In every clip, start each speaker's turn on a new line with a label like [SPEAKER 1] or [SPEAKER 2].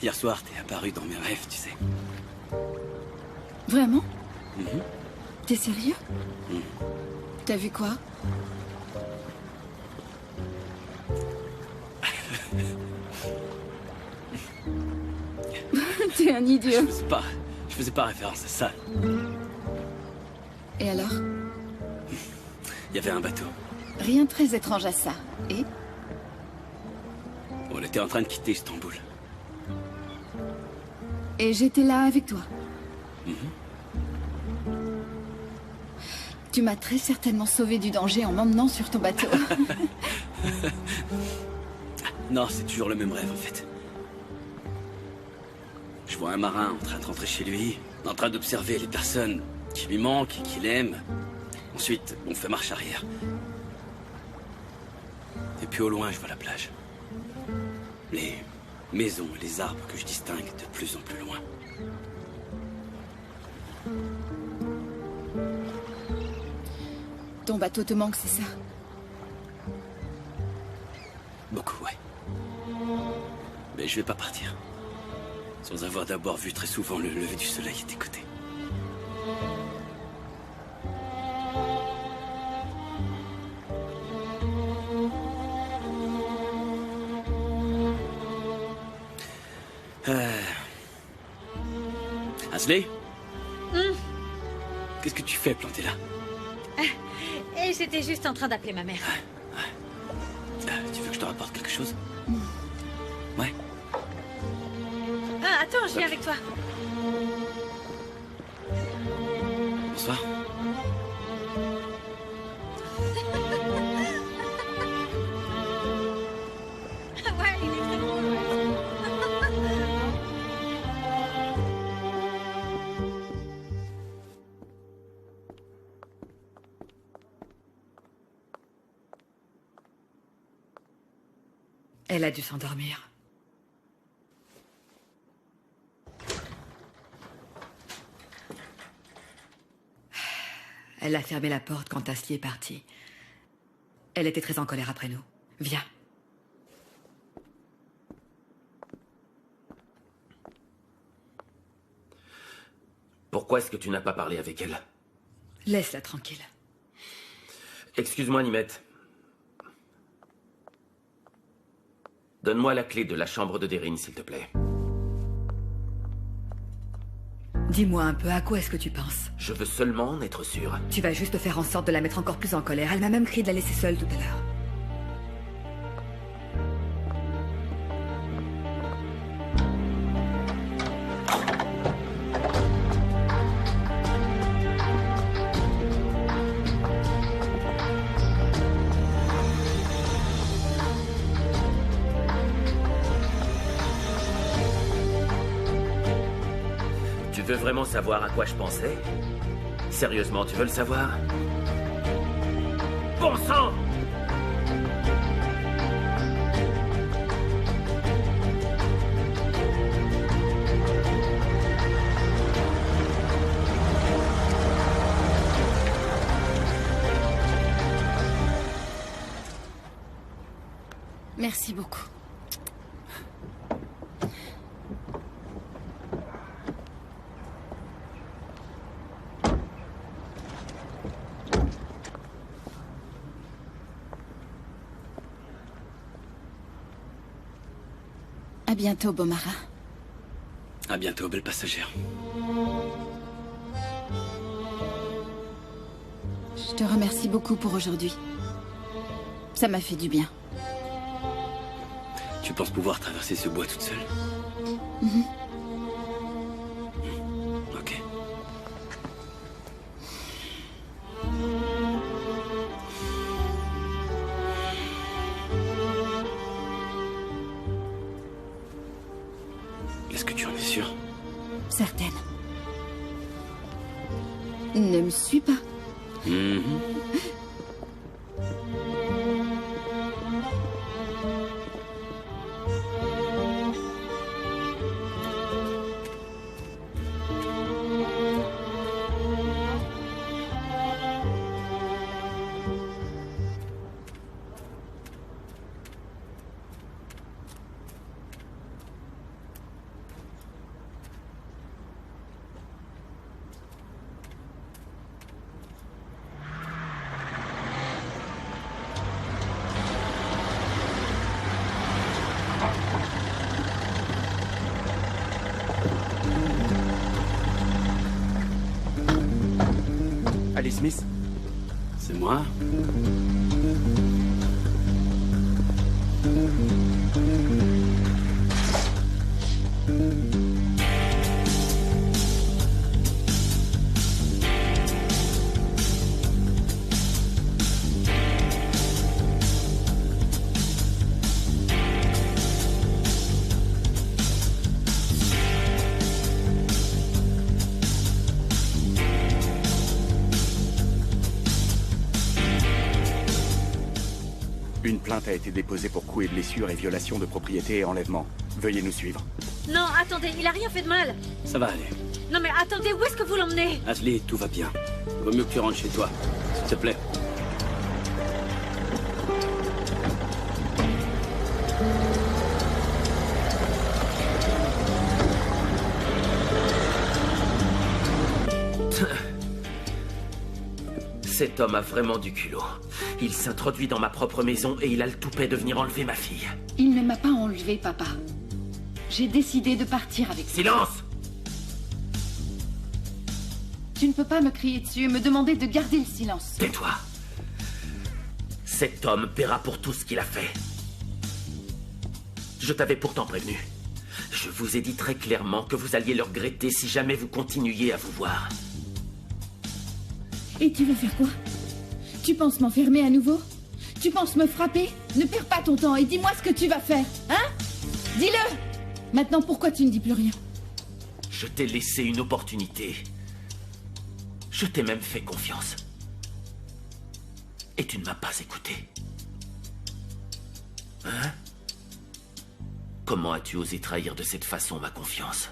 [SPEAKER 1] Hier soir, t'es apparu dans mes rêves, tu sais.
[SPEAKER 2] Vraiment?
[SPEAKER 1] Mhm.
[SPEAKER 2] T'es sérieux? T'as vu quoi? T'es un idiot.
[SPEAKER 1] Je faisais pas référence à ça.
[SPEAKER 2] Et alors?
[SPEAKER 1] Il y avait un bateau.
[SPEAKER 2] Rien de très étrange à ça. Et?
[SPEAKER 1] On était en train de quitter Istanbul.
[SPEAKER 2] Et j'étais là avec toi. Tu m'as très certainement sauvé du danger en m'emmenant sur ton bateau.
[SPEAKER 1] Non, c'est toujours le même rêve, en fait. Je vois un marin en train de rentrer chez lui, en train d'observer les personnes qui lui manquent et qu'il aime. Ensuite, on fait marche arrière. Et puis au loin, je vois la plage. Les maisons et les arbres que je distingue de plus en plus loin.
[SPEAKER 2] Ton bateau te manque, c'est ça?
[SPEAKER 1] Beaucoup, ouais. Mais je vais pas partir. Sans avoir d'abord vu très souvent le lever du soleil et tes côtés. Ashley? Qu'est-ce que tu fais planté là?
[SPEAKER 3] Et j'étais juste en train d'appeler ma mère.
[SPEAKER 1] Tu veux que je te rapporte quelque chose? Ouais.
[SPEAKER 3] Ah, attends, je viens avec toi.
[SPEAKER 1] Bonsoir.
[SPEAKER 3] Ouais, il est très drôle, ouais.
[SPEAKER 4] Elle a dû s'endormir. Elle a fermé la porte quand Asli est parti. Elle était très en colère après nous. Viens.
[SPEAKER 5] Pourquoi est-ce que tu n'as pas parlé avec elle?
[SPEAKER 4] Laisse-la tranquille.
[SPEAKER 5] Excuse-moi, Nimette. Donne-moi la clé de la chambre de Derine, s'il te plaît.
[SPEAKER 4] Dis-moi un peu, à quoi est-ce que tu penses?
[SPEAKER 5] Je veux seulement en être sûr.
[SPEAKER 4] Tu vas juste faire en sorte de la mettre encore plus en colère. Elle m'a même crié de la laisser seule tout à l'heure.
[SPEAKER 5] Tu veux vraiment savoir à quoi je pensais? Sérieusement, tu veux le savoir? Bon sang!
[SPEAKER 2] Merci beaucoup. À bientôt, beau marin.
[SPEAKER 1] À bientôt, belle passagère.
[SPEAKER 2] Je te remercie beaucoup pour aujourd'hui. Ça m'a fait du bien.
[SPEAKER 1] Tu penses pouvoir traverser ce bois toute seule? Ok. Est-ce que tu en es sûre?
[SPEAKER 2] Certaine. Ne me suis pas.
[SPEAKER 6] Smith?
[SPEAKER 1] C'est moi.
[SPEAKER 6] Une plainte a été déposée pour coups et blessures et violation de propriété et enlèvement. Veuillez nous suivre.
[SPEAKER 3] Non, attendez, il a rien fait de mal.
[SPEAKER 1] Ça va aller.
[SPEAKER 3] Non mais attendez, où est-ce que vous l'emmenez?
[SPEAKER 1] Ashley, tout va bien. Vaut mieux que tu rentres chez toi. S'il te plaît.
[SPEAKER 5] Cet homme a vraiment du culot. Il s'introduit dans ma propre maison et il a le toupet de venir enlever ma fille.
[SPEAKER 2] Il ne m'a pas enlevé, papa. J'ai décidé de partir avec lui.
[SPEAKER 5] Silence!
[SPEAKER 2] Tu ne peux pas me crier dessus et me demander de garder le silence.
[SPEAKER 5] Tais-toi. Cet homme paiera pour tout ce qu'il a fait. Je t'avais pourtant prévenu. Je vous ai dit très clairement que vous alliez le regretter si jamais vous continuiez à vous voir.
[SPEAKER 2] Et tu veux faire quoi? Tu penses m'enfermer à nouveau? Tu penses me frapper? Ne perds pas ton temps et dis-moi ce que tu vas faire, hein? Dis-le! Maintenant, pourquoi tu ne dis plus rien?
[SPEAKER 5] Je t'ai laissé une opportunité. Je t'ai même fait confiance. Et tu ne m'as pas écouté. Hein? Comment as-tu osé trahir de cette façon ma confiance?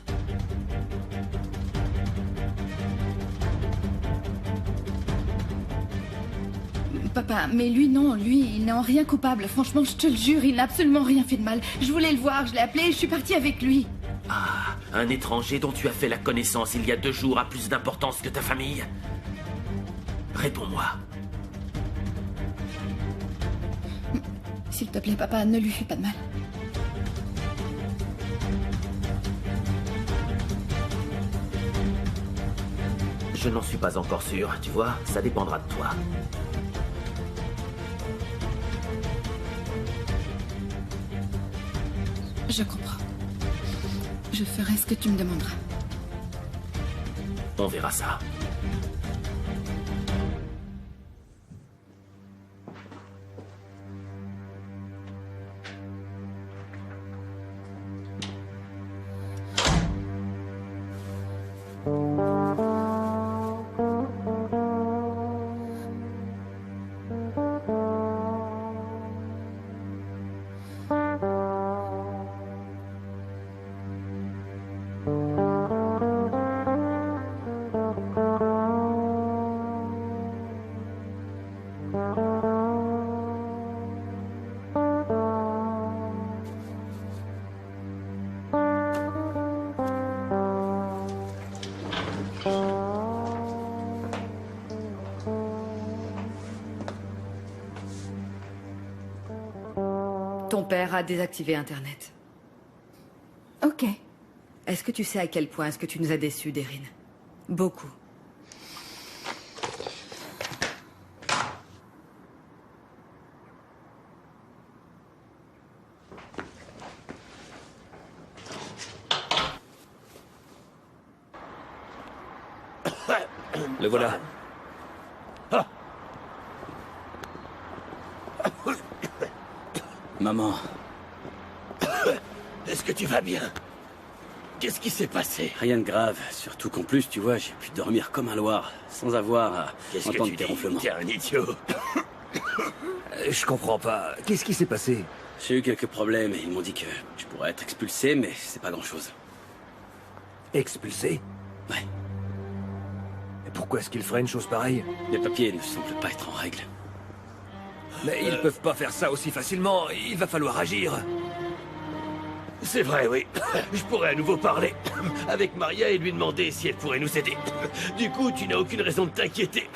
[SPEAKER 2] Papa, mais lui non, lui, il n'est en rien coupable. Franchement, je te le jure, il n'a absolument rien fait de mal. Je voulais le voir, je l'ai appelé et je suis partie avec lui.
[SPEAKER 5] Ah, un étranger dont tu as fait la connaissance il y a 2 jours a plus d'importance que ta famille? Réponds-moi.
[SPEAKER 2] S'il te plaît, papa, ne lui fais pas de mal.
[SPEAKER 5] Je n'en suis pas encore sûr, tu vois, ça dépendra de toi.
[SPEAKER 2] Je comprends. Je ferai ce que tu me demanderas.
[SPEAKER 5] On verra ça.
[SPEAKER 4] Ton père a désactivé Internet.
[SPEAKER 2] Ok.
[SPEAKER 4] Est-ce que tu sais à quel point est-ce que tu nous as déçus, Deryn? Beaucoup.
[SPEAKER 1] Le voilà. Maman.
[SPEAKER 7] Est-ce que tu vas bien? Qu'est-ce qui s'est passé?
[SPEAKER 1] Rien de grave. Surtout qu'en plus, tu vois, j'ai pu dormir comme un loir, sans avoir à
[SPEAKER 7] Qu'est-ce que
[SPEAKER 1] entendre
[SPEAKER 7] tu
[SPEAKER 1] tes
[SPEAKER 7] dis?
[SPEAKER 1] ronflements.
[SPEAKER 7] T'es un idiot.
[SPEAKER 8] Je comprends pas. Qu'est-ce qui s'est passé?
[SPEAKER 1] J'ai eu quelques problèmes et ils m'ont dit que je pourrais être expulsé, mais c'est pas grand-chose.
[SPEAKER 8] Expulsé?
[SPEAKER 1] Ouais.
[SPEAKER 8] Et pourquoi est-ce qu'il ferait une chose pareille?
[SPEAKER 1] Les papiers ne semblent pas être en règle.
[SPEAKER 8] Mais ils peuvent pas faire ça aussi facilement. Il va falloir agir.
[SPEAKER 7] C'est vrai, oui. Je pourrais à nouveau parler avec Maria et lui demander si elle pourrait nous aider. Du coup, tu n'as aucune raison de t'inquiéter.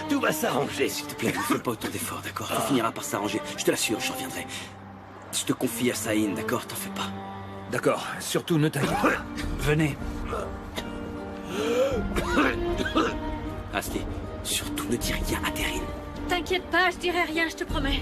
[SPEAKER 7] Tout va s'arranger.
[SPEAKER 1] S'il te plaît, ne fais pas autant d'efforts, d'accord? Tout finira par s'arranger. Je te l'assure, je reviendrai. Je te confie à Saïn, d'accord? T'en fais pas.
[SPEAKER 8] D'accord. Surtout ne t'inquiète pas. Venez.
[SPEAKER 1] Ashley, Surtout ne dis rien à Deryn.
[SPEAKER 3] T'inquiète pas, je dirai rien, je te promets.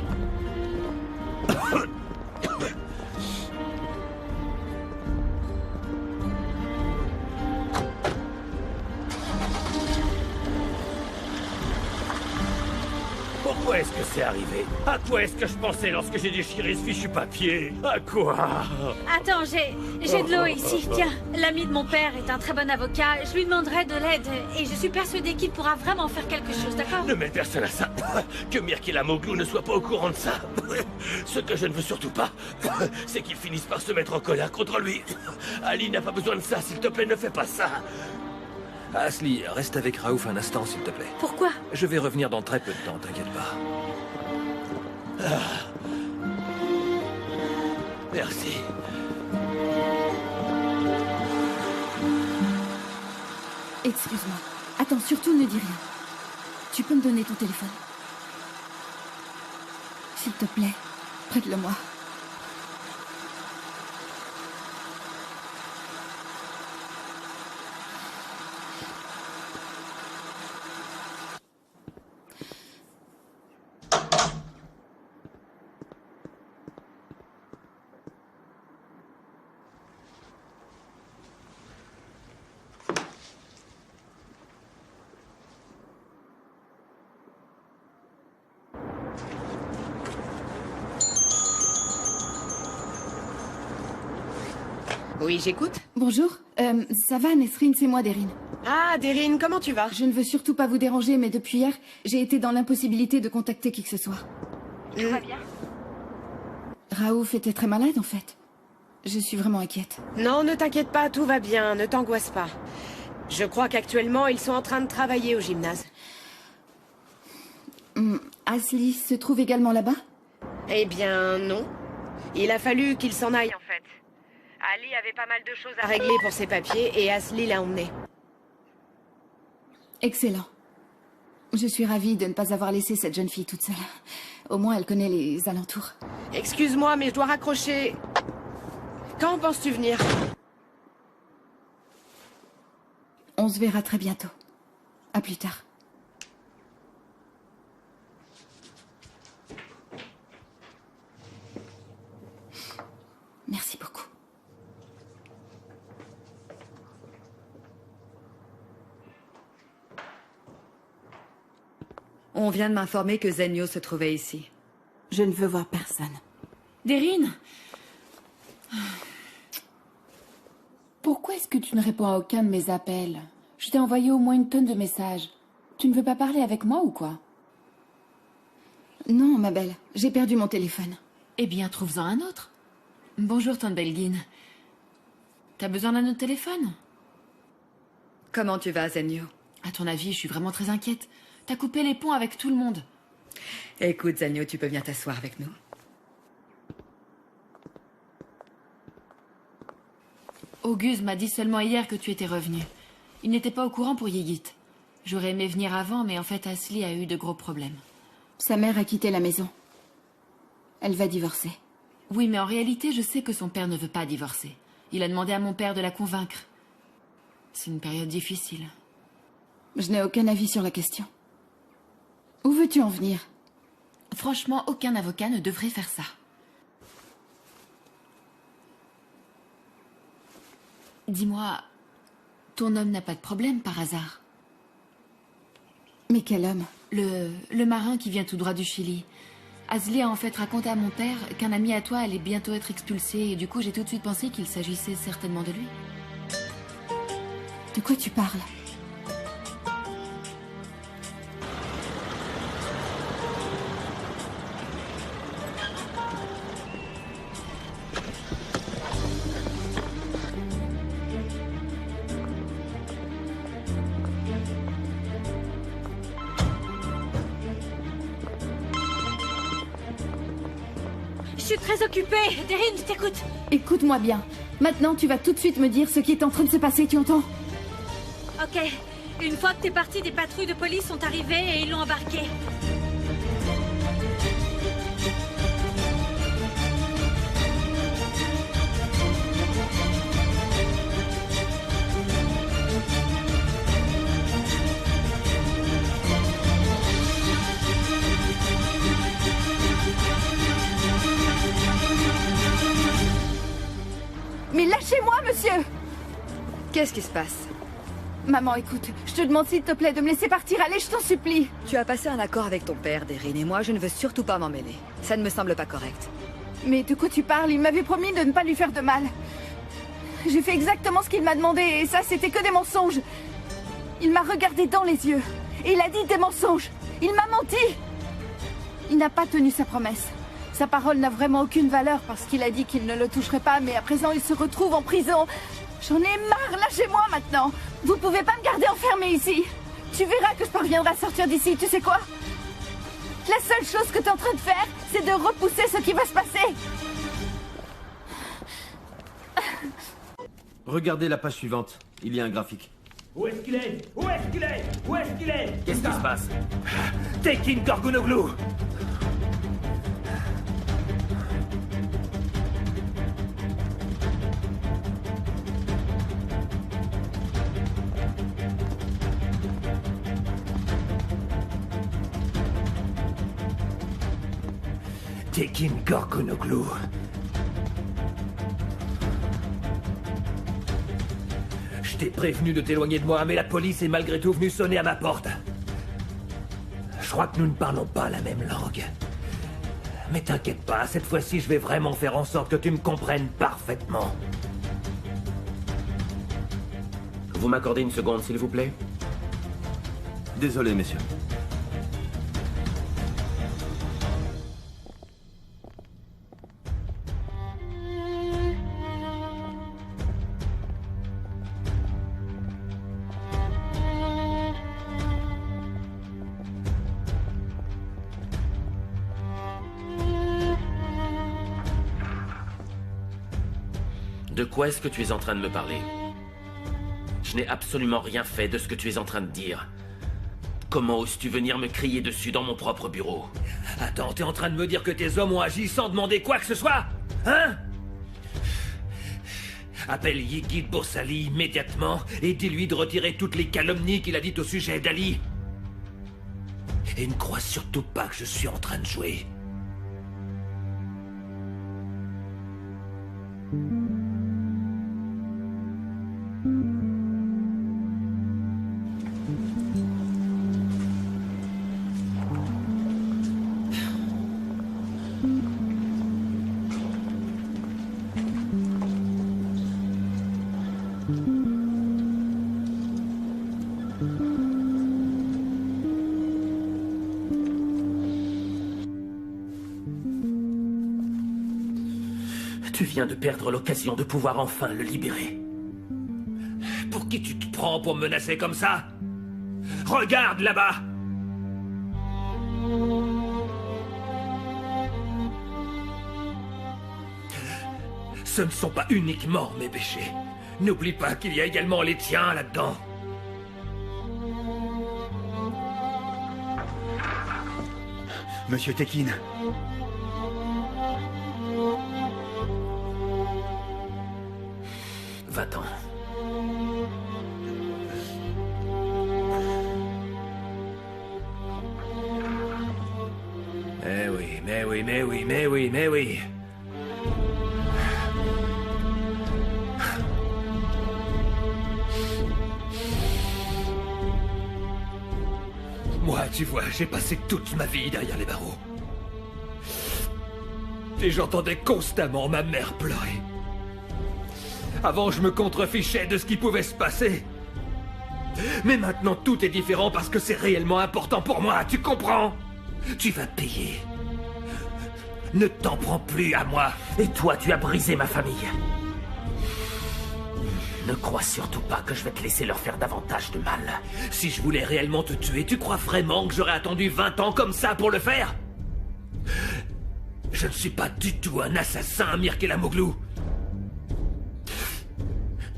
[SPEAKER 7] Pourquoi est-ce que c'est arrivé? À quoi est-ce que je pensais lorsque j'ai déchiré ce fichu papier? À quoi?
[SPEAKER 3] Attends, j'ai de l'eau ici. Tiens, l'ami de mon père est un très bon avocat. Je lui demanderai de l'aide et je suis persuadée qu'il pourra vraiment faire quelque chose, d'accord?
[SPEAKER 7] Ne mets personne à ça. Que Mirkila Moglou ne soit pas au courant de ça. Ce que je ne veux surtout pas, c'est qu'il finisse par se mettre en colère contre lui. Ali n'a pas besoin de ça, s'il te plaît, ne fais pas ça.
[SPEAKER 8] Ashley, reste avec Raouf un instant, s'il te plaît.
[SPEAKER 3] Pourquoi?
[SPEAKER 8] Je vais revenir dans très peu de temps, t'inquiète pas.
[SPEAKER 7] Merci.
[SPEAKER 2] Excuse-moi. Attends, surtout ne dis rien. Tu peux me donner ton téléphone? S'il te plaît, prête-le-moi.
[SPEAKER 9] Oui, j'écoute.
[SPEAKER 2] Bonjour. Ça va, Nesrine, c'est moi, Deryn.
[SPEAKER 9] Ah, Deryn, comment tu vas?
[SPEAKER 2] Je ne veux surtout pas vous déranger, mais depuis hier, j'ai été dans l'impossibilité de contacter qui que ce soit.
[SPEAKER 9] Tout va bien?
[SPEAKER 2] Raouf était très malade, en fait. Je suis vraiment inquiète.
[SPEAKER 9] Non, ne t'inquiète pas, tout va bien, ne t'angoisse pas. Je crois qu'actuellement, ils sont en train de travailler au gymnase.
[SPEAKER 2] Ashley se trouve également là-bas?
[SPEAKER 9] Eh bien, non. Il a fallu qu'il s'en aille, en fait. Ali avait pas mal de choses à régler pour ses papiers et Ashley l'a emmené.
[SPEAKER 2] Excellent. Je suis ravie de ne pas avoir laissé cette jeune fille toute seule. Au moins, elle connaît les alentours.
[SPEAKER 9] Excuse-moi, mais je dois raccrocher. Quand penses-tu venir?
[SPEAKER 2] On se verra très bientôt. À plus tard. Merci beaucoup.
[SPEAKER 4] On vient de m'informer que Zenio se trouvait ici.
[SPEAKER 2] Je ne veux voir personne.
[SPEAKER 10] Deryn, pourquoi est-ce que tu ne réponds à aucun de mes appels? Je t'ai envoyé au moins une tonne de messages. Tu ne veux pas parler avec moi ou quoi?
[SPEAKER 2] Non, ma belle, j'ai perdu mon téléphone.
[SPEAKER 10] Eh bien, trouve-en un autre. Bonjour, Tante Belgin. T'as besoin d'un autre téléphone?
[SPEAKER 4] Comment tu vas, Zenio?
[SPEAKER 10] À ton avis, je suis vraiment très inquiète. T'as coupé les ponts avec tout le monde.
[SPEAKER 4] Écoute, Zenio, tu peux venir t'asseoir avec nous.
[SPEAKER 10] Auguste m'a dit seulement hier que tu étais revenu. Il n'était pas au courant pour Yigit. J'aurais aimé venir avant, mais en fait, Ashley a eu de gros problèmes.
[SPEAKER 2] Sa mère a quitté la maison. Elle va divorcer.
[SPEAKER 10] Oui, mais en réalité, je sais que son père ne veut pas divorcer. Il a demandé à mon père de la convaincre. C'est une période difficile.
[SPEAKER 2] Je n'ai aucun avis sur la question. Où veux-tu en venir?
[SPEAKER 10] Franchement, aucun avocat ne devrait faire ça. Dis-moi, ton homme n'a pas de problème par hasard?
[SPEAKER 2] Mais quel homme?
[SPEAKER 10] Le marin qui vient tout droit du Chili. Ashley a en fait raconté à mon père qu'un ami à toi allait bientôt être expulsé et du coup j'ai tout de suite pensé qu'il s'agissait certainement de lui.
[SPEAKER 2] De quoi tu parles?
[SPEAKER 3] Je suis très occupée. Deryn, je t'écoute.
[SPEAKER 2] Écoute-moi bien. Maintenant, tu vas tout de suite me dire ce qui est en train de se passer, tu entends?
[SPEAKER 3] Ok. Une fois que t'es parti, des patrouilles de police sont arrivées et ils l'ont embarqué.
[SPEAKER 2] Lâchez-moi, monsieur!
[SPEAKER 4] Qu'est-ce qui se passe?
[SPEAKER 2] Maman, écoute, je te demande s'il te plaît de me laisser partir. Allez, je t'en supplie.
[SPEAKER 4] Tu as passé un accord avec ton père, Deryn, et moi, je ne veux surtout pas m'en mêler. Ça ne me semble pas correct.
[SPEAKER 2] Mais de quoi tu parles? Il m'avait promis de ne pas lui faire de mal. J'ai fait exactement ce qu'il m'a demandé, et ça, c'était que des mensonges. Il m'a regardé dans les yeux, et il a dit des mensonges. Il m'a menti. Il n'a pas tenu sa promesse. Sa parole n'a vraiment aucune valeur parce qu'il a dit qu'il ne le toucherait pas, mais à présent, il se retrouve en prison. J'en ai marre, lâchez-moi maintenant. Vous pouvez pas me garder enfermée ici. Tu verras que je parviendrai à sortir d'ici, tu sais quoi? La seule chose que t'es en train de faire, c'est de repousser ce qui va se passer.
[SPEAKER 11] Regardez la page suivante. Il y a un graphique.
[SPEAKER 7] Où est-ce qu'il est? Où est-ce qu'il est? Où est-ce qu'il est?
[SPEAKER 5] Qu'est-ce qui se passe?
[SPEAKER 7] Tekin Gorgunoglu! Tekin Gorgunoglu. Je t'ai prévenu de t'éloigner de moi, mais la police est malgré tout venue sonner à ma porte. Je crois que nous ne parlons pas la même langue. Mais t'inquiète pas, cette fois-ci, je vais vraiment faire en sorte que tu me comprennes parfaitement.
[SPEAKER 5] Vous m'accordez une seconde, s'il vous plaît?
[SPEAKER 11] Désolé, messieurs.
[SPEAKER 5] De quoi est-ce que tu es en train de me parler? Je n'ai absolument rien fait de ce que tu es en train de dire. Comment oses-tu venir me crier dessus dans mon propre bureau?
[SPEAKER 7] Attends, t'es en train de me dire que tes hommes ont agi sans demander quoi que ce soit? Hein? Appelle Yigit Boursali immédiatement et dis-lui de retirer toutes les calomnies qu'il a dites au sujet d'Ali. Et ne crois surtout pas que je suis en train de jouer.
[SPEAKER 5] Tu viens de perdre l'occasion de pouvoir enfin le libérer.
[SPEAKER 7] Pour qui tu te prends pour me menacer comme ça? Regarde là-bas! Ce ne sont pas uniquement mes péchés. N'oublie pas qu'il y a également les tiens là-dedans.
[SPEAKER 6] Monsieur Tekin.
[SPEAKER 5] Va-t'en.
[SPEAKER 7] Mais oui. Moi, tu vois, j'ai passé toute ma vie derrière les barreaux. Et j'entendais constamment ma mère pleurer. Avant, je me contrefichais de ce qui pouvait se passer. Mais maintenant, tout est différent parce que c'est réellement important pour moi, tu comprends? Tu vas payer. Ne t'en prends plus à moi.
[SPEAKER 5] Et toi, tu as brisé ma famille. Ne crois surtout pas que je vais te laisser leur faire davantage de mal.
[SPEAKER 7] Si je voulais réellement te tuer, tu crois vraiment que j'aurais attendu 20 ans comme ça pour le faire? Je ne suis pas du tout un assassin, Mirkelamoglu.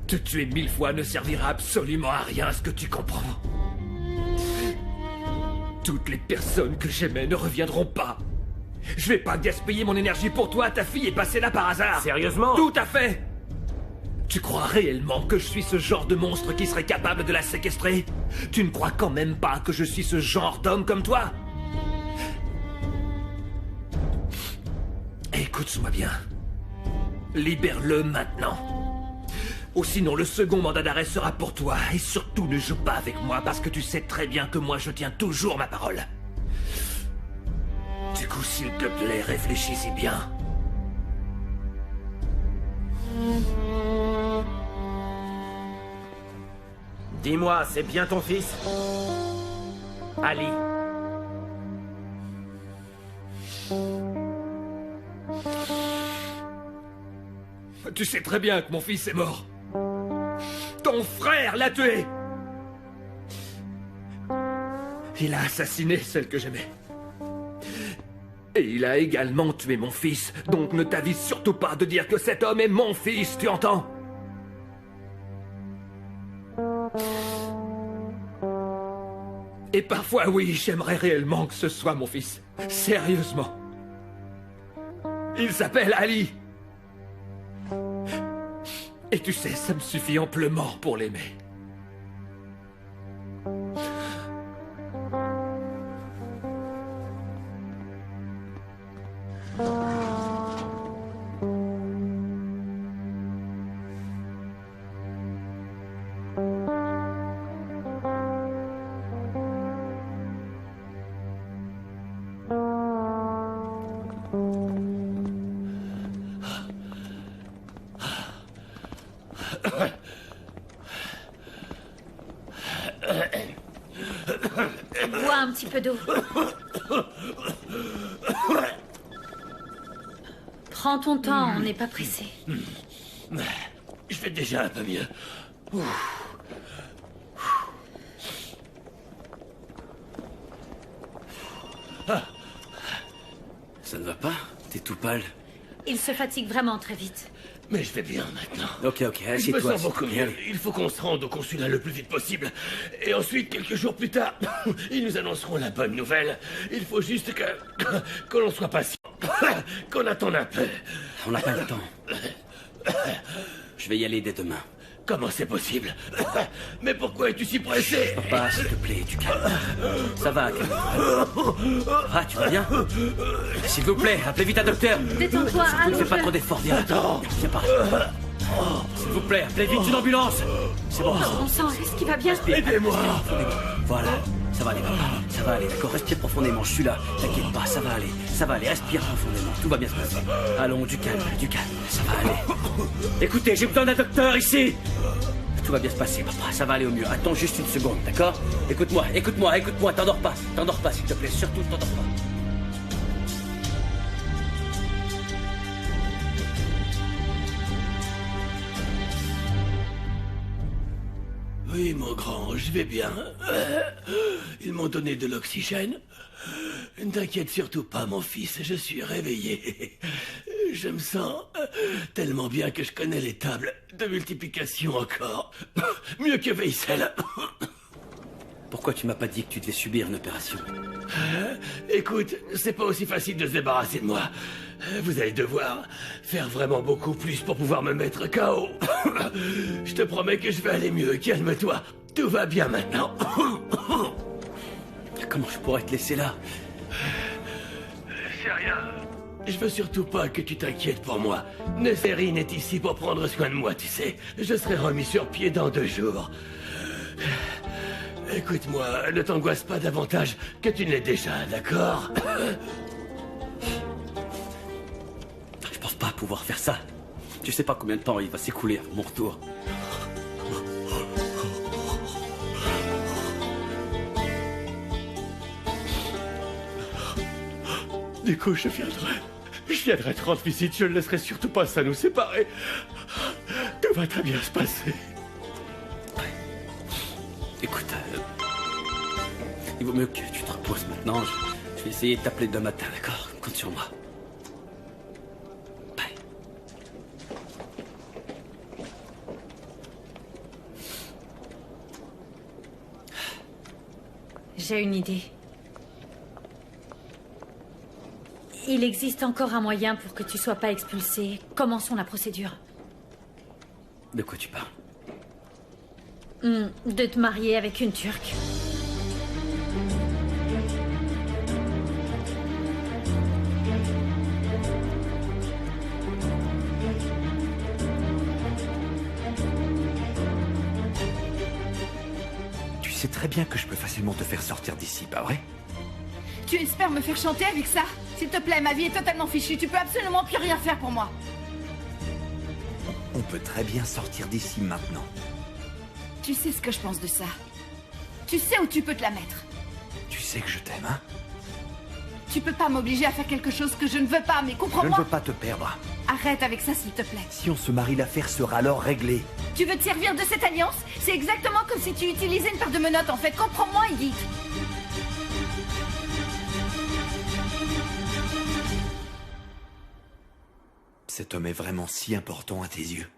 [SPEAKER 7] Te tuer 1000 fois ne servira absolument à rien, ce que tu comprends. Toutes les personnes que j'aimais ne reviendront pas. Je vais pas gaspiller mon énergie pour toi, ta fille est passée là par hasard.
[SPEAKER 5] Sérieusement?
[SPEAKER 7] Tout à fait. Tu crois réellement que je suis ce genre de monstre qui serait capable de la séquestrer? Tu ne crois quand même pas que je suis ce genre d'homme comme toi? Écoute-moi bien. Libère-le maintenant. Ou sinon le second mandat d'arrêt sera pour toi. Et surtout ne joue pas avec moi parce que tu sais très bien que moi je tiens toujours ma parole. Du coup, s'il te plaît, réfléchis-y bien.
[SPEAKER 5] Dis-moi, c'est bien ton fils? Ali.
[SPEAKER 7] Tu sais très bien que mon fils est mort. Ton frère l'a tué. Il a assassiné celle que j'aimais. Et il a également tué mon fils. Donc ne t'avise surtout pas de dire que cet homme est mon fils, tu entends? Et parfois, oui, j'aimerais réellement que ce soit mon fils. Sérieusement. Il s'appelle Ali. Et tu sais, ça me suffit amplement pour l'aimer.
[SPEAKER 3] Bois un petit peu d'eau. Prends ton temps, on n'est pas pressé.
[SPEAKER 1] Je vais déjà un peu mieux. Ça ne va pas? T'es tout pâle.
[SPEAKER 3] Il se fatigue vraiment très vite.
[SPEAKER 1] Mais je vais bien maintenant. Ok,
[SPEAKER 12] Je me
[SPEAKER 1] assieds-toi.
[SPEAKER 12] sens beaucoup mieux. Il faut qu'on se rende au consulat le plus vite possible. Et ensuite, quelques jours plus tard, ils nous annonceront la bonne nouvelle. Il faut juste que l'on soit patient. Qu'on attende un peu.
[SPEAKER 1] On n'a pas le temps. Je vais y aller dès demain.
[SPEAKER 12] Comment c'est possible? Mais pourquoi es-tu si pressé?
[SPEAKER 1] Papa, s'il te plaît, tu calmes. Ça va, calme-toi. Ah, tu vas bien? S'il vous plaît, appelez vite un docteur.
[SPEAKER 3] Détends-toi,
[SPEAKER 1] Ne fais pas
[SPEAKER 3] allonge-le.
[SPEAKER 1] trop d'efforts, viens. Viens par là. S'il vous plaît, appelez vite une ambulance. C'est bon.
[SPEAKER 3] Bon sang, est-ce qu'il va bien?
[SPEAKER 12] Aidez-moi.
[SPEAKER 1] Voilà. Ça va aller, papa. Ça va aller, d'accord? Respire profondément, je suis là. T'inquiète pas, ça va aller. Ça va aller, respire profondément. Tout va bien se passer. Allons, du calme, ça va aller. Écoutez, j'ai besoin d'un docteur ici. Tout va bien se passer, papa. Ça va aller au mieux. Attends juste une seconde, d'accord? Écoute-moi. T'endors pas, s'il te plaît. Surtout, t'endors pas.
[SPEAKER 12] Oui, mon grand, je vais bien. Ils m'ont donné de l'oxygène. Ne t'inquiète surtout pas, mon fils, je suis réveillé. Je me sens tellement bien que je connais les tables de multiplication encore. Mieux que Veysel.
[SPEAKER 1] Pourquoi tu m'as pas dit que tu devais subir une opération?
[SPEAKER 12] Écoute, c'est pas aussi facile de se débarrasser de moi. Vous allez devoir faire vraiment beaucoup plus pour pouvoir me mettre KO. Je te promets que je vais aller mieux, calme-toi. Tout va bien maintenant.
[SPEAKER 1] Comment je pourrais te laisser là?
[SPEAKER 12] C'est rien. Je veux surtout pas que tu t'inquiètes pour moi. Nesserine est ici pour prendre soin de moi, tu sais. Je serai remis sur pied dans 2 jours. Écoute-moi, ne t'angoisse pas davantage que tu ne l'es déjà, d'accord?
[SPEAKER 1] Je pense pas pouvoir faire ça. Tu sais pas combien de temps il va s'écouler à mon retour.
[SPEAKER 12] Du coup, je viendrai te rendre visite, je ne laisserai surtout pas ça nous séparer. Tout va très bien se passer.
[SPEAKER 1] Écoute, il vaut mieux que tu te reposes maintenant. Je vais essayer de t'appeler demain matin, d'accord? Compte sur moi. Bye.
[SPEAKER 3] J'ai une idée. Il existe encore un moyen pour que tu sois pas expulsé. Commençons la procédure.
[SPEAKER 1] De quoi tu parles?
[SPEAKER 3] De te marier avec une Turque.
[SPEAKER 13] sais très bien que je peux facilement te faire sortir d'ici, pas vrai?
[SPEAKER 2] Tu espères me faire chanter avec ça? S'il te plaît, ma vie est totalement fichue. Tu peux absolument plus rien faire pour moi.
[SPEAKER 13] On peut très bien sortir d'ici maintenant.
[SPEAKER 2] Tu sais ce que je pense de ça. Tu sais où tu peux te la mettre.
[SPEAKER 13] Tu sais que je t'aime, hein?
[SPEAKER 2] Tu peux pas m'obliger à faire quelque chose que je ne veux pas, mais
[SPEAKER 13] Je
[SPEAKER 2] comprends-moi.
[SPEAKER 13] ne veux pas te perdre.
[SPEAKER 2] Arrête avec ça, s'il te plaît.
[SPEAKER 13] Si on se marie, l'affaire sera alors réglée.
[SPEAKER 2] Tu veux te servir de cette alliance? C'est exactement comme si tu utilisais une paire de menottes, en fait. Comprends-moi, Edith.
[SPEAKER 13] Cet homme est vraiment si important à tes yeux?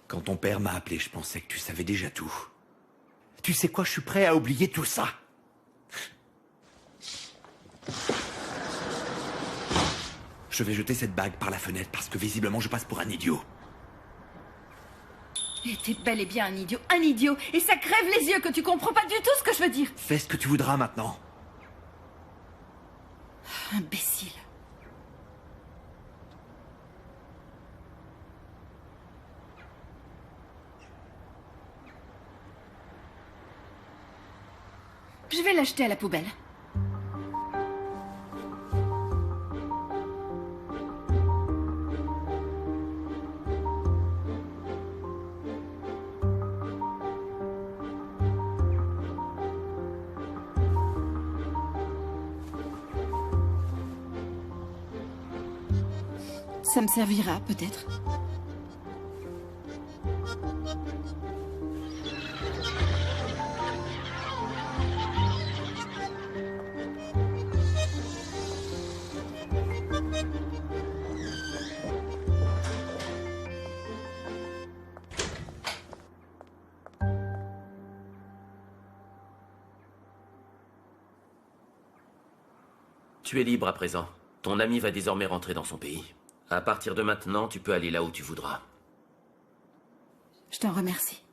[SPEAKER 13] Quand ton père m'a appelé, je pensais que tu savais déjà tout. Tu sais quoi, je suis prêt à oublier tout ça. Je vais jeter cette bague par la fenêtre parce que visiblement je passe pour un idiot.
[SPEAKER 2] Et t'es bel et bien un idiot, et ça crève les yeux que tu comprends pas du tout ce que je veux dire.
[SPEAKER 13] Fais ce que tu voudras maintenant.
[SPEAKER 2] Imbécile. Je vais l'acheter à la poubelle. Ça me servira, peut-être.
[SPEAKER 5] Tu es libre à présent. Ton ami va désormais rentrer dans son pays. À partir de maintenant, tu peux aller là où tu voudras.
[SPEAKER 2] Je t'en remercie.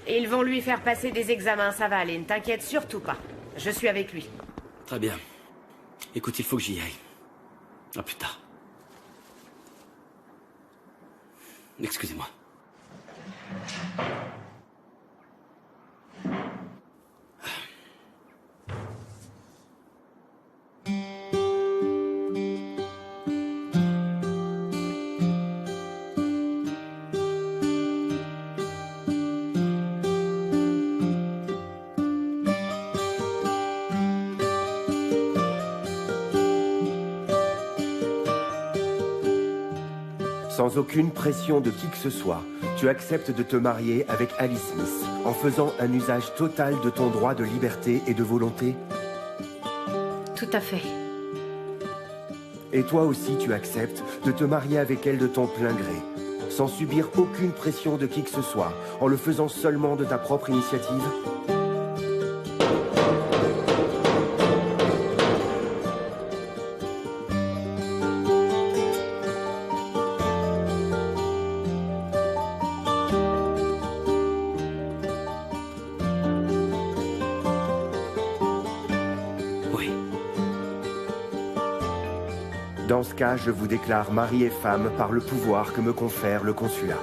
[SPEAKER 9] Ils vont lui faire passer des examens, ça va aller, ne t'inquiète surtout pas. Je suis avec lui.
[SPEAKER 1] Très bien. Écoute, il faut que j'y aille. À plus tard. Excusez-moi.
[SPEAKER 14] Sans aucune pression de qui que ce soit, tu acceptes de te marier avec Alice Smith, en faisant un usage total de ton droit de liberté et de volonté?
[SPEAKER 9] Tout à fait.
[SPEAKER 14] Et toi aussi, tu acceptes de te marier avec elle de ton plein gré, sans subir aucune pression de qui que ce soit, en le faisant seulement de ta propre initiative? Dans ce cas, je vous déclare mari et femme par le pouvoir que me confère le consulat.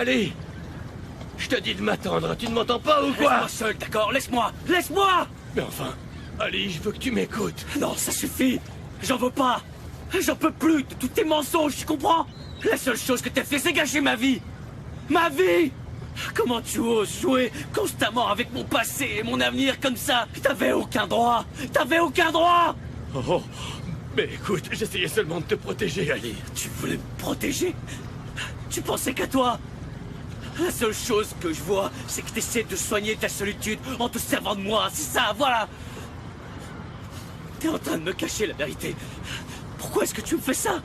[SPEAKER 12] Allez! Je te dis de m'attendre, tu ne m'entends pas ou quoi?
[SPEAKER 1] Laisse-moi seul, d'accord? Laisse-moi! Laisse-moi!
[SPEAKER 12] Mais enfin, Ali, je veux que tu m'écoutes.
[SPEAKER 1] Non, ça suffit! J'en veux pas! J'en peux plus de tous tes mensonges, tu comprends? La seule chose que t'as fait, c'est gâcher ma vie! Ma vie! Comment tu oses jouer constamment avec mon passé et mon avenir comme ça? T'avais aucun droit! T'avais aucun droit!
[SPEAKER 12] Oh, mais écoute, j'essayais seulement de te protéger, Ali.
[SPEAKER 1] Tu voulais me protéger? Tu pensais qu'à toi? La seule chose que je vois, c'est que t'essaies de soigner ta solitude en te servant de moi, c'est ça, voilà! T'es en train de me cacher la vérité. Pourquoi est-ce que tu me fais ça?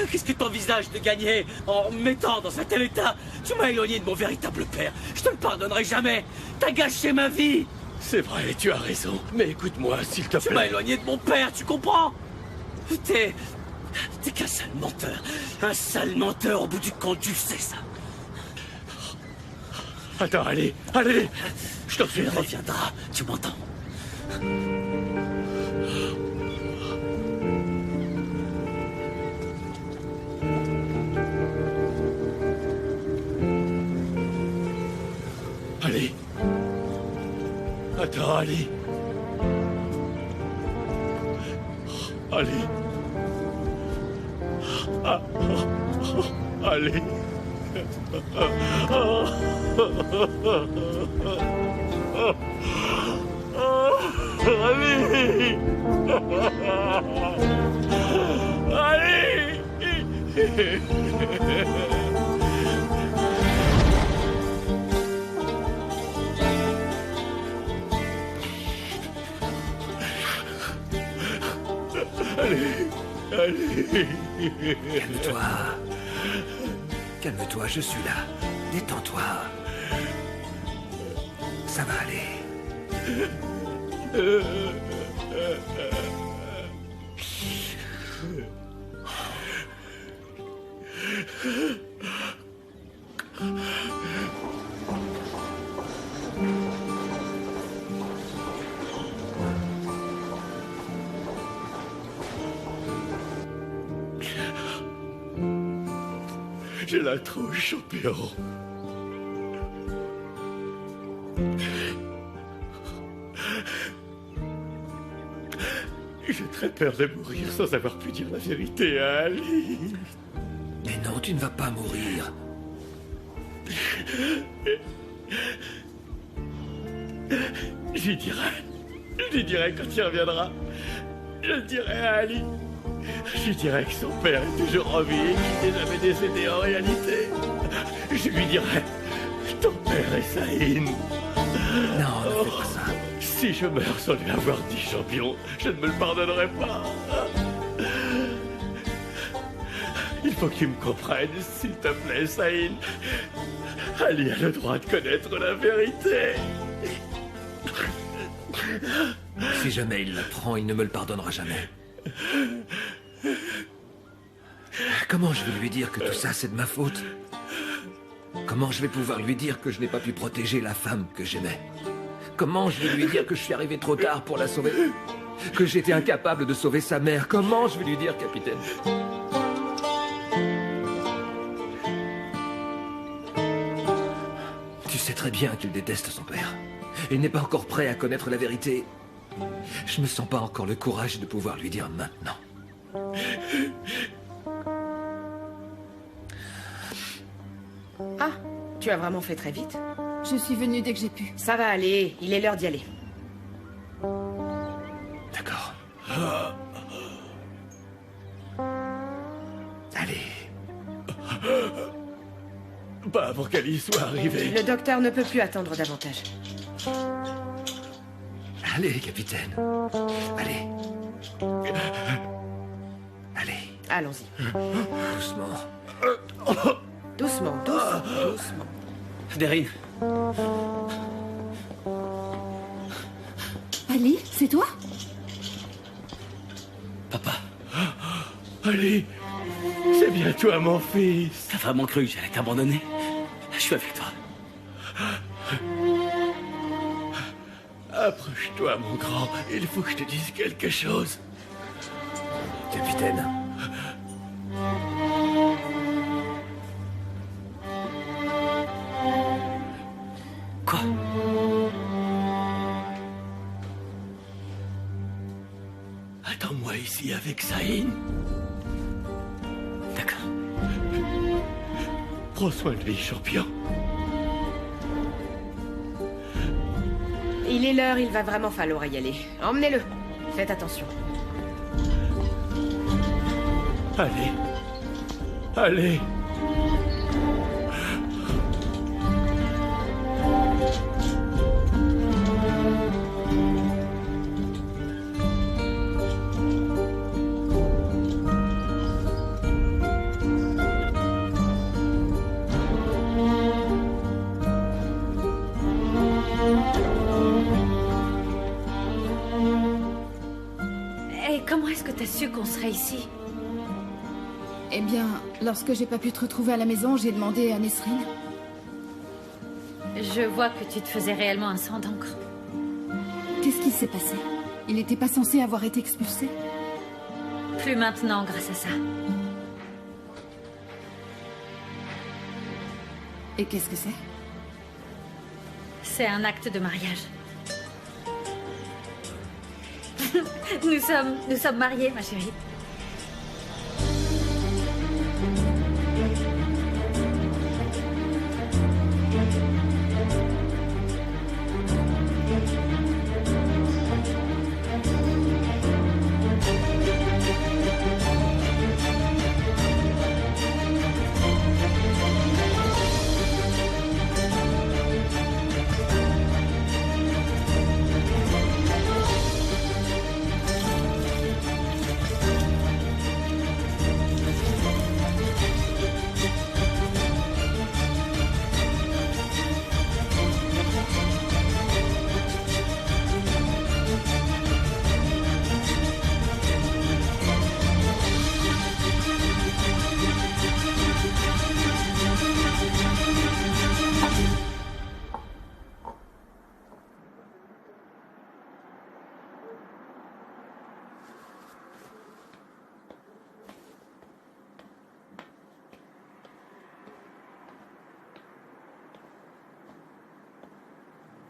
[SPEAKER 1] Qu'est-ce que t'envisages de gagner en me mettant dans un tel état? Tu m'as éloigné de mon véritable père. Je te le pardonnerai jamais. T'as gâché ma vie.
[SPEAKER 12] C'est vrai, tu as raison. Mais écoute-moi, s'il te plaît.
[SPEAKER 1] Tu m'as éloigné de mon père, tu comprends? T'es qu'un sale menteur. Un sale menteur au bout du compte, tu sais ça.
[SPEAKER 12] Attends, allez, allez. Je t'en
[SPEAKER 1] Tu
[SPEAKER 12] prie.
[SPEAKER 1] reviendras, tu m'entends?
[SPEAKER 12] Allez. Attends, allez. Allez. Ah, allez. Allez. Allez. Allez, allez.
[SPEAKER 13] Calme-toi. Calme-toi, je suis là. Détends-toi. Ça va aller.
[SPEAKER 12] J'ai la trouille, champion. J'ai très peur de mourir sans avoir pu dire la vérité à Ali.
[SPEAKER 13] Mais non, tu ne vas pas mourir.
[SPEAKER 12] J'y dirai quand il reviendra. Je le dirai à Ali. Je lui dirai que son père est toujours en vie et qu'il n'est jamais décédé en réalité. Je lui dirai, ton père est Saïn.
[SPEAKER 13] Non, ne fais pas ça.
[SPEAKER 12] Si je meurs sans lui avoir dit, champion, je ne me le pardonnerai pas. Il faut que tu me comprennes, s'il te plaît, Saïn. Ali a le droit de connaître la vérité.
[SPEAKER 13] Si jamais il l'apprend, il ne me le pardonnera jamais. Comment je vais lui dire que tout ça, c'est de ma faute? Comment je vais pouvoir lui dire que je n'ai pas pu protéger la femme que j'aimais? Comment je vais lui dire que je suis arrivé trop tard pour la sauver? Que j'étais incapable de sauver sa mère? Comment je vais lui dire, capitaine? Tu sais très bien qu'il déteste son père. Il n'est pas encore prêt à connaître la vérité. Je me sens pas encore le courage de pouvoir lui dire maintenant.
[SPEAKER 9] Ah, tu as vraiment fait très vite.
[SPEAKER 2] Je suis venue dès que j'ai pu.
[SPEAKER 9] Ça va aller, il est l'heure d'y aller.
[SPEAKER 13] D'accord. Allez.
[SPEAKER 12] Pas avant qu'Ali soit arrivée.
[SPEAKER 9] Le docteur ne peut plus attendre davantage.
[SPEAKER 13] Allez, capitaine. Allez. Allez.
[SPEAKER 9] Allons-y.
[SPEAKER 13] Doucement.
[SPEAKER 9] Doucement, doucement, doucement.
[SPEAKER 1] Derrine.
[SPEAKER 2] Ali, c'est toi?
[SPEAKER 1] Papa.
[SPEAKER 12] Ali, c'est bien toi, mon fils.
[SPEAKER 1] T'as vraiment cru que j'allais t'abandonner? Je suis avec toi.
[SPEAKER 12] Approche-toi, mon grand. Il faut que je te dise quelque chose.
[SPEAKER 13] Capitaine.
[SPEAKER 12] Attends-moi ici avec Saïn.
[SPEAKER 1] D'accord.
[SPEAKER 12] Prends soin de lui, champion.
[SPEAKER 9] Il est l'heure, il va vraiment falloir y aller. Emmenez-le. Faites attention.
[SPEAKER 12] Allez. Allez.
[SPEAKER 3] Et comment est-ce que t'as su qu'on serait ici?
[SPEAKER 10] Eh bien, lorsque j'ai pas pu te retrouver à la maison, j'ai demandé à Nesrine.
[SPEAKER 3] Je vois que tu te faisais réellement un sang d'encre.
[SPEAKER 10] Qu'est-ce qui s'est passé? Il n'était pas censé avoir été expulsé?
[SPEAKER 3] Plus maintenant grâce à ça.
[SPEAKER 10] Et qu'est-ce que c'est?
[SPEAKER 3] C'est un acte de mariage. Nous sommes mariés, ma chérie.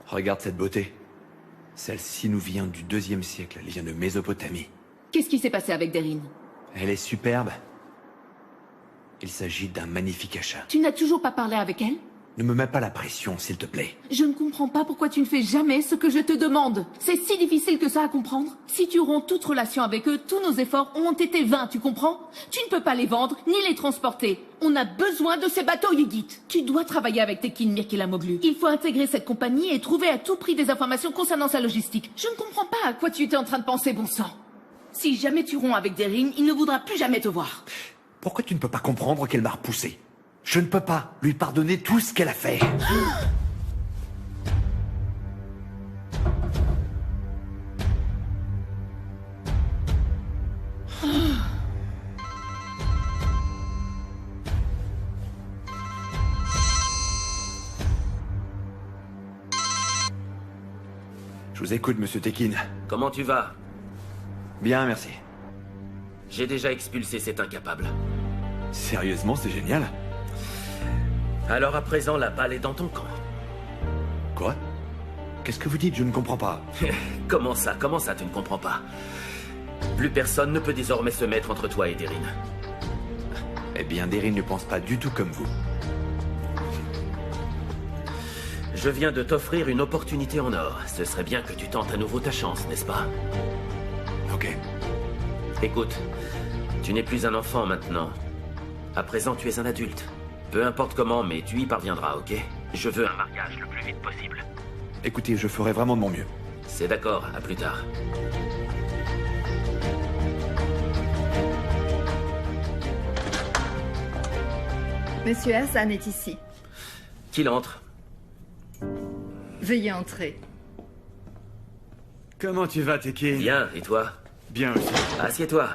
[SPEAKER 15] Regarde cette beauté. Celle-ci nous vient du 2e siècle, elle vient de Mésopotamie.
[SPEAKER 10] Qu'est-ce qui s'est passé avec Derine?
[SPEAKER 15] Elle est superbe. Il s'agit d'un magnifique achat.
[SPEAKER 10] Tu n'as toujours pas parlé avec elle?
[SPEAKER 15] Ne me mets pas la pression, s'il te plaît.
[SPEAKER 10] Je ne comprends pas pourquoi tu ne fais jamais ce que je te demande. C'est si difficile que ça à comprendre. Si tu romps toute relation avec eux, tous nos efforts ont été vains, tu comprends? Tu ne peux pas les vendre, ni les transporter. On a besoin de ces bateaux, Yugit. Tu dois travailler avec Tekin Mirkelamoglu. Il faut intégrer cette compagnie et trouver à tout prix des informations concernant sa logistique. Je ne comprends pas à quoi tu étais en train de penser, bon sang. Si jamais tu romps avec Derine, il ne voudra plus jamais te voir.
[SPEAKER 15] Pourquoi tu ne peux pas comprendre qu'elle m'a repoussé? Je ne peux pas lui pardonner tout ce qu'elle a fait. Je vous écoute, monsieur Tekin.
[SPEAKER 5] Comment tu vas?
[SPEAKER 15] Bien, merci.
[SPEAKER 5] J'ai déjà expulsé cet incapable.
[SPEAKER 15] Sérieusement, c'est génial.
[SPEAKER 5] Alors à présent, la balle est dans ton camp.
[SPEAKER 15] Quoi? Qu'est-ce que vous dites? Je ne comprends pas.
[SPEAKER 5] Comment ça tu ne comprends pas? Plus personne ne peut désormais se mettre entre toi et Derine.
[SPEAKER 15] Eh bien, Derine ne pense pas du tout comme vous.
[SPEAKER 5] Je viens de t'offrir une opportunité en or. Ce serait bien que tu tentes à nouveau ta chance, n'est-ce pas?
[SPEAKER 15] Ok.
[SPEAKER 5] Écoute, tu n'es plus un enfant maintenant. À présent, tu es un adulte. Peu importe comment, mais tu y parviendras, ok? Je veux un mariage le plus vite possible.
[SPEAKER 15] Écoutez, je ferai vraiment de mon mieux.
[SPEAKER 5] C'est d'accord, à plus tard.
[SPEAKER 2] Monsieur Hassan est ici.
[SPEAKER 5] Qu'il entre.
[SPEAKER 2] Veuillez entrer.
[SPEAKER 6] Comment tu vas, Tekin?
[SPEAKER 5] Bien, et toi?
[SPEAKER 6] Bien aussi.
[SPEAKER 5] Assieds-toi.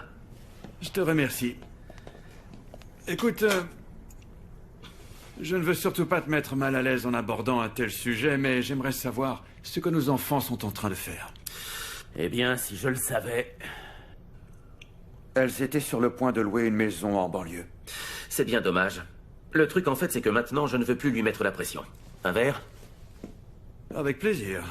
[SPEAKER 6] Je te remercie. Écoute, je ne veux surtout pas te mettre mal à l'aise en abordant un tel sujet, mais j'aimerais savoir ce que nos enfants sont en train de faire.
[SPEAKER 5] Eh bien, si je le savais...
[SPEAKER 6] Elles étaient sur le point de louer une maison en banlieue.
[SPEAKER 5] C'est bien dommage. Le truc, en fait, c'est que maintenant, je ne veux plus lui mettre la pression. Un verre?
[SPEAKER 6] Avec plaisir.